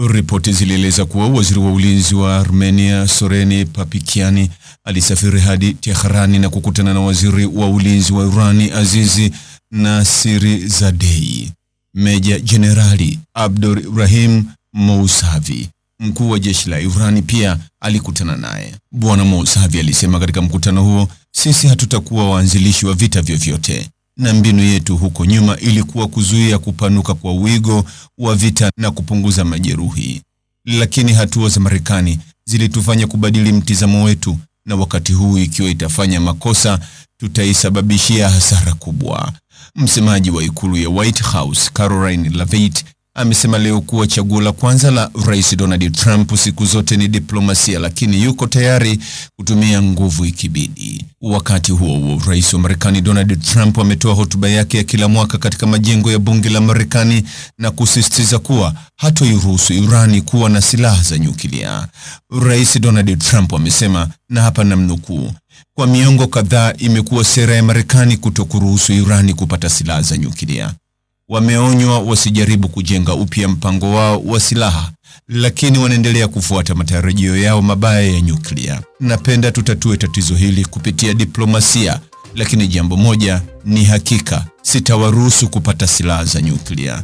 Ripoti zilieleza kuwa waziri wa ulinzi wa Armenia Soreni Papikiani alisafiri hadi Tehran na kukutana na waziri wa ulinzi wa Irani Azizi Nasirizadeh. Meja Jenerali Abdurrahim Mousavi, mkuu wa jeshi la Irani, pia alikutana naye. Bwana Mousavi alisema katika mkutano huo, sisi hatutakuwa waanzilishi wa vita vyovyote, na mbinu yetu huko nyuma ilikuwa kuzuia kupanuka kwa wigo wa vita na kupunguza majeruhi. Lakini hatua za Marekani zilitufanya kubadili mtizamo wetu, na wakati huu ikiwa itafanya makosa, tutaisababishia hasara kubwa. Msemaji wa ikulu ya White House, Caroline Leavitt, amesema leo kuwa chaguo la kwanza la Rais Donald Trump siku zote ni diplomasia, lakini yuko tayari kutumia nguvu ikibidi. Wakati huo huo, Rais wa Marekani Donald Trump ametoa hotuba yake ya kila mwaka katika majengo ya bunge la Marekani na kusisitiza kuwa hatoiruhusu Irani kuwa na silaha za nyuklia. Rais Donald Trump amesema, na hapa namnukuu, kwa miongo kadhaa imekuwa sera ya Marekani kutokuruhusu Irani kupata silaha za nyuklia. Wameonywa wasijaribu kujenga upya mpango wao wa silaha, lakini wanaendelea kufuata matarajio yao mabaya ya nyuklia. Napenda tutatue tatizo hili kupitia diplomasia, lakini jambo moja ni hakika, sitawaruhusu kupata silaha za nyuklia.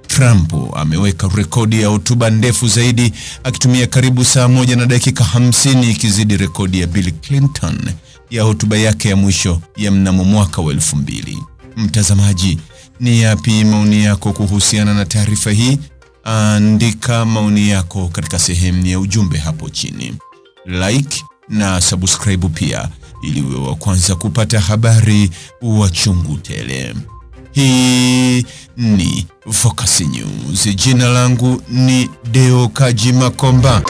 Trump ameweka rekodi ya hotuba ndefu zaidi, akitumia karibu saa 1 na dakika 50, ikizidi rekodi ya Bill Clinton ya hotuba yake ya mwisho ya mnamo mwaka wa 2000. Mtazamaji, ni yapi maoni yako kuhusiana na taarifa hii? Andika maoni yako katika sehemu ya ujumbe hapo chini. Like na subscribe pia, ili uwe wa kwanza kupata habari wa chungu tele. Hii ni Focus News. Jina langu ni Deo Kaji Makomba.